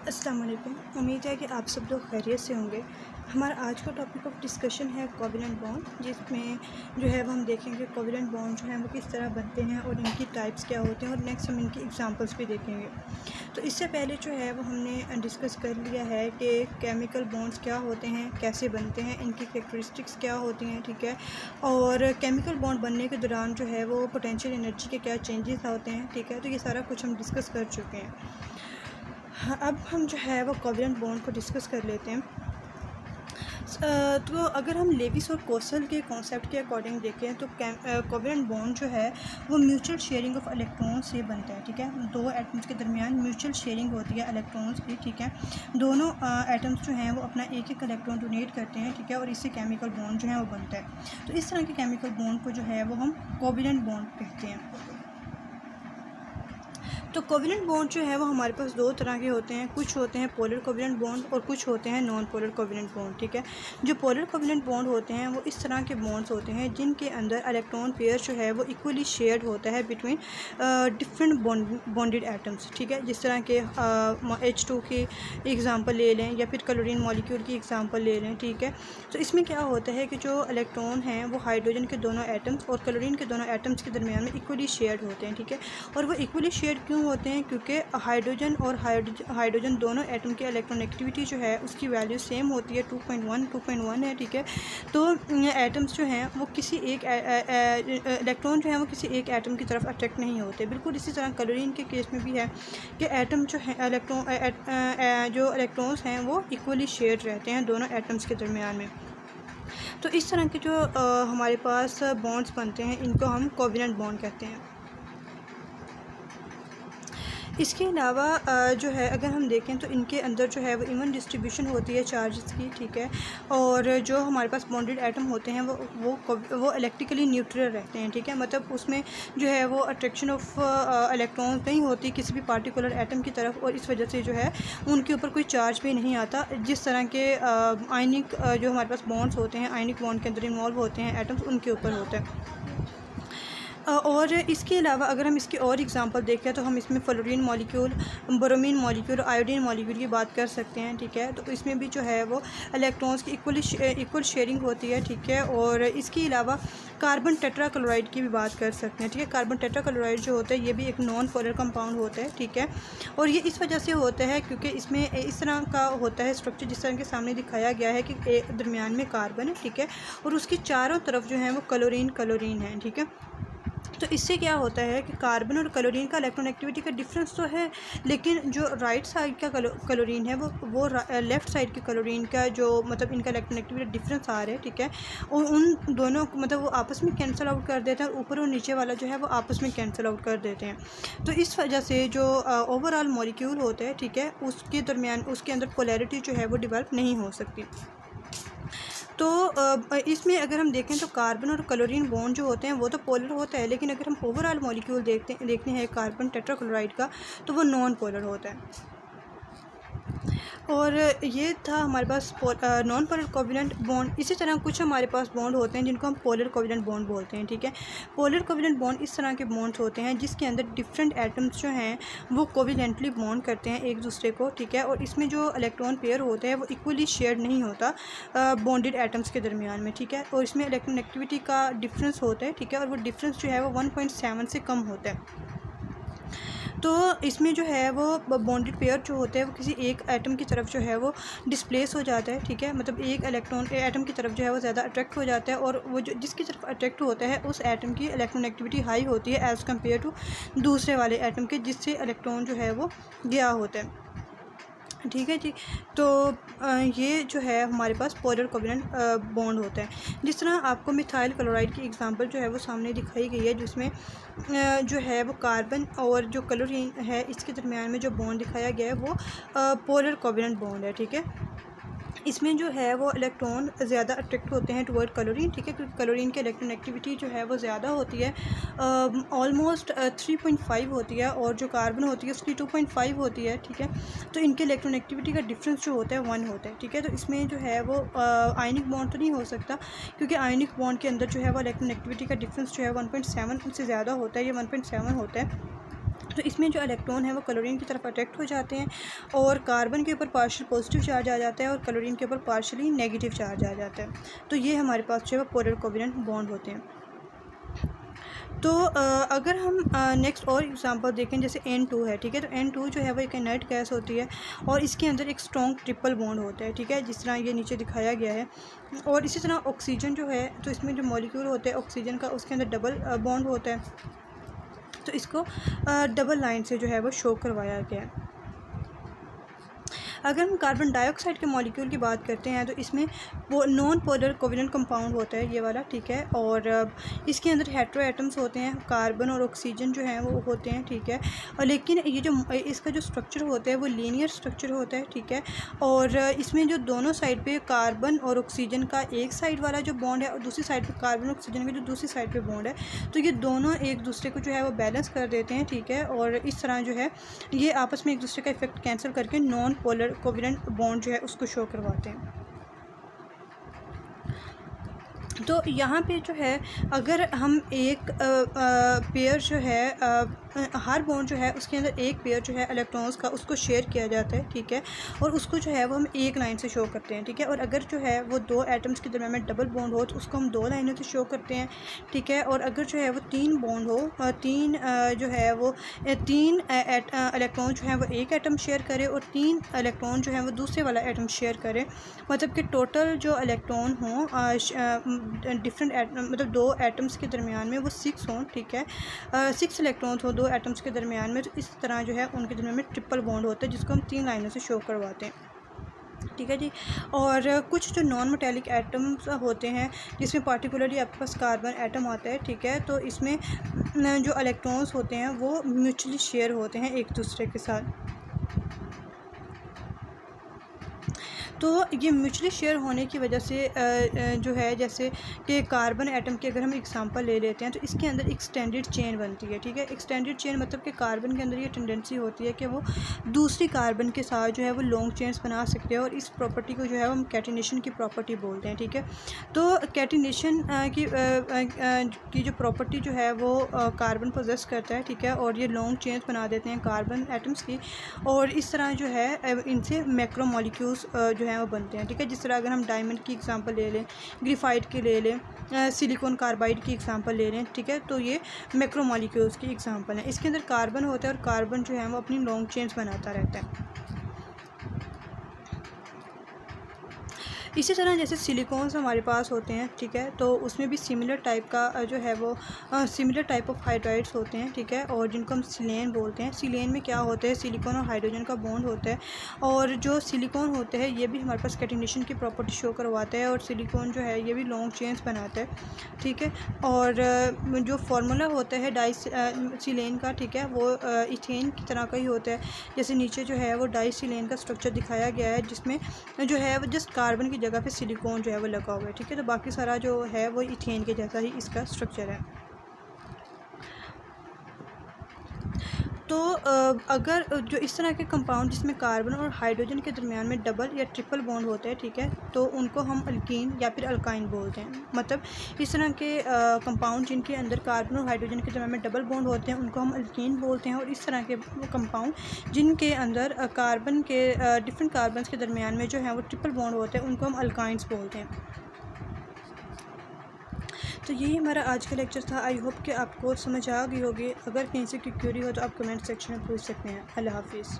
अस्सलाम वालेकुम। उम्मीद है कि आप सब लोग खैरियत से होंगे। हमारा आज का टॉपिक ऑफ डिस्कशन है कोवेलेंट बॉन्ड, जिसमें जो है वो हम देखेंगे कोवेलेंट बॉन्ड जो है वो किस तरह बनते हैं और इनकी टाइप्स क्या होते हैं, और नेक्स्ट हम इनकी एग्जांपल्स भी देखेंगे। तो इससे पहले जो है वो हमने डिस्कस कर लिया है कि केमिकल बॉन्ड्स क्या होते हैं, कैसे बनते हैं, इनकी कैरेक्टरिस्टिक्स क्या होती हैं, ठीक है। और केमिकल बॉन्ड बनने के दौरान जो है वो पोटेंशियल एनर्जी के क्या चेंजेस होते हैं, ठीक है। तो ये सारा कुछ हम डिस्कस कर चुके हैं। हाँ, अब हम जो है वो कोवेलेंट बॉन्ड को डिस्कस कर लेते हैं। तो अगर हम लेविस और कोसल के कॉन्सेप्ट के अकॉर्डिंग देखें तो कोवेलेंट बॉन्ड जो है वो म्यूचुअल शेयरिंग ऑफ इलेक्ट्रॉन से बनता है, ठीक है। दो एटम्स के दरमियान म्यूचुअल शेयरिंग होती है इलेक्ट्रॉन्स की, ठीक है। दोनों एटम्स जो हैं वो अपना एक एक इलेक्ट्रॉन डोनेट करते हैं, ठीक है, और इससे केमिकल बॉन्ड जो है वो बनता है। तो इस तरह के केमिकल बॉन्ड को जो है वो हम कोवेलेंट बॉन्ड कहते हैं। तो कोवेलेंट बॉन्ड जो है वो हमारे पास दो तरह के होते हैं। कुछ होते हैं पोलर कोवेलेंट बॉन्ड और कुछ होते हैं नॉन पोलर कोवेलेंट बॉन्ड, ठीक है। जो पोलर कोवेलेंट बॉन्ड होते हैं वो इस तरह के बॉन्ड्स होते हैं जिनके अंदर इलेक्ट्रॉन पेयर जो है वो इक्वली शेयर्ड होता है बिटवीन डिफरेंट बॉन्डेड एटम्स, ठीक है। जिस तरह के H2 की एग्जांपल ले लें या फिर क्लोरीन मॉलिक्यूल की एग्जांपल ले लें, ठीक है। तो इसमें क्या होता है कि जो इलेक्ट्रॉन हैं वो हाइड्रोजन के दोनों एटम्स और क्लोरीन के दोनों एटम्स के दरमियान में इक्वली शेयर्ड होते हैं, ठीक है। और वो इक्वली शेयर्ड क्यों होते हैं? क्योंकि हाइड्रोजन दोनों एटम के इलेक्ट्रॉनिक जो है उसकी वैल्यू सेम होती है, 2.1 है, ठीक है। तो एटम्स जो हैं वो किसी एक इलेक्ट्रॉन जो है वो किसी एक एटम की तरफ अट्रैक्ट नहीं होते। बिल्कुल इसी तरह क्लोरीन के केस में भी है कि एटम जो है जो इलेक्ट्रॉन्स हैं वो इक्वली शेयर्ड रहते हैं दोनों एटम्स के दरमियान में। तो इस तरह के जो हमारे पास बॉन्ड्स बनते हैं इनको हम कोवेलेंट बॉन्ड कहते हैं। इसके अलावा जो है अगर हम देखें तो इनके अंदर जो है वो इवन डिस्ट्रीब्यूशन होती है चार्जेस की, ठीक है। और जो हमारे पास बॉन्डेड एटम होते हैं वो इलेक्ट्रिकली न्यूट्रल रहते हैं, ठीक है। मतलब उसमें जो है वो अट्रैक्शन ऑफ इलेक्ट्रॉन नहीं होती किसी भी पार्टिकुलर एटम की तरफ, और इस वजह से जो है उनके ऊपर कोई चार्ज भी नहीं आता। जिस तरह के आयनिक जो हमारे पास बॉन्ड्स होते हैं, आयनिक बॉन्ड के अंदर इन्वॉल्व होते हैं एटम्स, उनके ऊपर होता है। और इसके अलावा अगर हम इसकी और एग्जांपल देखें तो हम इसमें fluorine molecule, bromine molecule, iodine molecule की बात कर सकते हैं, ठीक है। तो इसमें भी जो है वो इलेक्ट्रॉन्स की इक्वल शेयरिंग होती है, ठीक है। और इसके अलावा कार्बन टेट्राक्लोराइड की भी बात कर सकते हैं, ठीक है। कार्बन टेट्राक्लोराइड जो होता है ये भी एक नॉन पोलर कंपाउंड होता है, ठीक है। और ये इस वजह से होता है क्योंकि इसमें इस तरह का होता है स्ट्रक्चर जिस तरह के सामने दिखाया गया है कि दरमियान में कार्बन है, ठीक है, और उसकी चारों तरफ जो है वो क्लोरीन है, ठीक है। तो इससे क्या होता है कि कार्बन और क्लोरीन का इलेक्ट्रॉनिक का डिफरेंस तो है, लेकिन जो राइट साइड का क्लोरीन है वो लेफ़्ट साइड के क्लोरीन का जो मतलब इनका इलेक्ट्रॉनिक डिफरेंस आ रहा है, ठीक है। और उन दोनों को मतलब वो आपस में कैंसिल आउट कर देते हैं, और ऊपर और नीचे वाला जो है वो आपस में कैंसिल आउट कर देते हैं। तो इस वजह से जो ओवरऑल मॉलिक्यूल होता है, ठीक है, उसके दरमियान उसके अंदर पोलैरिटी जो है वो डेवलप नहीं हो सकती। तो इसमें अगर हम देखें तो कार्बन और क्लोरीन बॉन्ड जो होते हैं वो तो पोलर होता है, लेकिन अगर हम ओवरऑल मॉलिक्यूल देखते हैं कार्बन टेट्राक्लोराइड का तो वो नॉन पोलर होता है। और ये था हमारे पास नॉन पोलर कोवेलेंट बॉन्ड। इसी तरह कुछ हमारे पास बॉन्ड होते हैं जिनको हम पोलर कोवेलेंट बॉन्ड बोलते हैं, ठीक है। पोलर कोवेलेंट बॉन्ड इस तरह के बॉन्ड्स होते हैं जिसके अंदर डिफरेंट एटम्स जो हैं वो कोवेलेंटली बॉन्ड करते हैं एक दूसरे को, ठीक है। और इसमें जो इलेक्ट्रॉन पेयर होता है वो इक्वली शेयर नहीं होता बॉन्डेड एटम्स के दरमियान में, ठीक है। और इसमें इलेक्ट्रॉनिक का डिफरेंस होता है, ठीक है, और वो डिफरेंस जो है वो 1.7 से कम होता है। तो इसमें जो है वो बॉन्डेड पेयर जो होते हैं वो किसी एक एटम की तरफ जो है वो डिस्प्लेस हो जाता है, ठीक है। मतलब एक इलेक्ट्रॉन एटम की तरफ जो है वो ज़्यादा अट्रैक्ट हो जाता है, और वो जो जिसकी तरफ अट्रैक्ट होता है उस एटम की इलेक्ट्रॉनिक हाई होती है एज़ कम्पेयर टू दूसरे वाले एटम के जिससे इलेक्ट्रॉन जो है वो गया होता है, ठीक है जी। तो ये जो है हमारे पास पोलर कोवेलेंट बॉन्ड होता है। जिस तरह आपको मिथाइल क्लोराइड की एग्जांपल जो है वो सामने दिखाई गई है, जिसमें जो है वो कार्बन और जो क्लोरीन है इसके दरमियान में जो बॉन्ड दिखाया गया है वो पोलर कोवेलेंट बॉन्ड है, ठीक है। इसमें जो है वो इलेक्ट्रॉन ज़्यादा अट्रैक्ट होते हैं टुवर्ड क्लोरीन, ठीक है, क्योंकि क्लोरीन की इलेक्ट्रॉनिक जो है वो ज़्यादा होती है, ऑलमोस्ट 3.5 होती है, और जो कार्बन होती है उसकी 2.5 होती है, ठीक है। तो इनके इलेक्ट्रॉनिक का डिफरेंस जो होता है 1 होता है, ठीक है। तो इसमें जो है वो आयनिक बॉन्ड तो नहीं हो सकता, क्योंकि आयनिक बॉन्ड के अंदर जो है वो इलेक्ट्रॉनिक का डिफरेंस जो है 1.7 से ज़्यादा होता है, ये 1.7 होता है। तो इसमें जो इलेक्ट्रॉन है वो क्लोरीन की तरफ अट्रैक्ट हो जाते हैं और कार्बन के ऊपर पार्शियल पॉजिटिव चार्ज आ जाता है और क्लोरीन के ऊपर पार्शियली नेगेटिव चार्ज आ जाता है। तो ये हमारे पास जो है वो पोलर कोवेलेंट बॉन्ड होते हैं। तो अगर हम नेक्स्ट और एग्जांपल देखें, जैसे N2 है, ठीक है। तो N2 जो है वो एक इनर्ट गैस होती है और इसके अंदर एक स्ट्रॉन्ग ट्रिपल बॉन्ड होता है, ठीक है, जिस तरह ये नीचे दिखाया गया है। और इसी तरह ऑक्सीजन जो है, तो इसमें जो मॉलिक्यूल होता है ऑक्सीजन का, उसके अंदर डबल बॉन्ड होता है। तो इसको डबल लाइन से जो है वो शो करवाया गया है। अगर हम कार्बन डाइऑक्साइड के मॉलिक्यूल की बात करते हैं तो इसमें वो नॉन पोलर कोवेलेंट कंपाउंड होता है, ये वाला, ठीक है। और इसके अंदर हेटेरो एटम्स होते हैं, कार्बन और ऑक्सीजन जो हैं वो होते हैं, ठीक है। और लेकिन ये जो इसका जो स्ट्रक्चर होता है वो लीनियर स्ट्रक्चर होता है, ठीक है। और इसमें जो दोनों साइड पे कार्बन और ऑक्सीजन का एक साइड वाला जो बॉन्ड है और दूसरी साइड पे कार्बन और ऑक्सीजन का जो दूसरी साइड पे बॉन्ड है, तो ये दोनों एक दूसरे को जो है वो बैलेंस कर देते हैं, ठीक है। और इस तरह जो है ये आपस में एक दूसरे का इफेक्ट कैंसिल करके नॉन पोलर कोवेलेंट बॉन्ड जो है उसको शो करवाते हैं। तो यहाँ पे जो है अगर हम एक पेयर जो है हर बॉन्ड जो है उसके अंदर एक पेयर जो है इलेक्ट्रॉन्स का उसको शेयर किया जाता है, ठीक है। और उसको जो है वो हम एक लाइन से शो करते हैं, ठीक है। और अगर जो है वो दो एटम्स के दरमियान में डबल बॉन्ड हो तो उसको हम दो लाइनों से शो करते हैं, ठीक है। और अगर जो है वो तीन बॉन्ड हो, तीन जो है वो तीन इलेक्ट्रॉन जो है वो एक एटम शेयर करे और तीन इलेक्ट्रॉन जो है वो दूसरे वाला एटम शेयर करे, मतलब कि टोटल जो इलेक्ट्रॉन हो डिफरेंट मतलब दो एटम्स के दरमियान में वो 6 हों, ठीक है। 6 इलेक्ट्रॉन्स हो दो एटम्स के दरमियान में, तो इस तरह जो है उनके दरमियान में ट्रिपल बॉन्ड होता है जिसको हम 3 लाइनों से शो करवाते हैं, ठीक है जी। और कुछ जो नॉन मेटेलिक एटम्स होते हैं जिसमें पार्टिकुलरली आपके पास कार्बन एटम आता है, ठीक है। तो इसमें जो इलेक्ट्रॉन्स होते हैं वो म्यूचुअली शेयर होते हैं एक दूसरे के साथ। तो ये म्यूचुअली शेयर होने की वजह से जो है, जैसे कि कार्बन एटम की अगर हम एग्जांपल ले लेते हैं तो इसके अंदर एक्सटेंडेड चेन बनती है, ठीक है। एक्सटेंडेड चेन मतलब कि कार्बन के अंदर ये टेंडेंसी होती है कि वो दूसरी कार्बन के साथ जो है वो लॉन्ग चेन्स बना सकते हैं और इस प्रॉपर्टी को जो है हम कैटिनेशन की प्रॉपर्टी बोलते हैं, ठीक है। तो कैटिनेशन की जो प्रॉपर्टी जो है वो कार्बन पोजेस करता है, ठीक है। और ये लॉन्ग चेन्स बना देते हैं कार्बन एटम्स की और इस तरह जो है इनसे मैक्रोमोलिक्यूल्स जो हैं वो बनते हैं, ठीक है। जिस तरह अगर हम डायमंड की एग्जांपल ले लें, ग्रेफाइट की ले लें, सिलिकॉन कार्बाइड की एग्जांपल ले लें, ठीक है। तो ये मैक्रोमोलिक्यूल्स की एग्जांपल है। इसके अंदर कार्बन होता है और कार्बन जो है वो अपनी लॉन्ग चेन्स बनाता रहता है। इसी तरह जैसे सिलिकॉन्स हमारे पास होते हैं, ठीक है। तो उसमें भी सिमिलर टाइप का जो है वो सिमिलर टाइप ऑफ हाइड्राइड्स होते हैं, ठीक है। और जिनको हम सिलेन बोलते हैं। सिलेन में क्या होता है, सिलिकॉन और हाइड्रोजन का बॉन्ड होता है और जो सिलिकॉन होता है ये भी हमारे पास कैटिनेशन की प्रॉपर्टी शो करवाता है और सिलिकॉन जो है ये भी लॉन्ग चेन्स बनाता है, ठीक है। और जो फार्मूला होता है डाइसिलेन का, ठीक है, वो इथेन की तरह का ही होता है। जैसे नीचे जो है वो डाइसिलेन का स्ट्रक्चर दिखाया गया है जिसमें जो है वो जस्ट कार्बन की जगह पे सिलिकॉन जो है वो लगा हुआ है, ठीक है। तो बाकी सारा जो है वो इथेन के जैसा ही इसका स्ट्रक्चर है। तो अगर जो इस तरह के कंपाउंड जिसमें कार्बन और हाइड्रोजन के दरमियान में डबल या ट्रिपल बॉन्ड होता है, ठीक है, तो उनको हम अल्कीन या फिर अल्काइन बोलते हैं। मतलब इस तरह के कंपाउंड जिनके अंदर कार्बन और हाइड्रोजन के दरमियान में डबल बॉन्ड होते हैं उनको हम अल्कीन बोलते हैं। और इस तरह के कंपाउंड जिनके अंदर कार्बन के डिफरेंट कार्बन के दरमियान में जो है वो ट्रिपल बॉन्ड होते हैं उनको हम अल्काइंस बोलते हैं। तो यही हमारा आज का लेक्चर था। आई होप कि आपको समझ आ गई होगी। अगर कहीं से कोई क्वेरी हो तो आप कमेंट सेक्शन में पूछ सकते हैं। अल्लाह हाफिज़।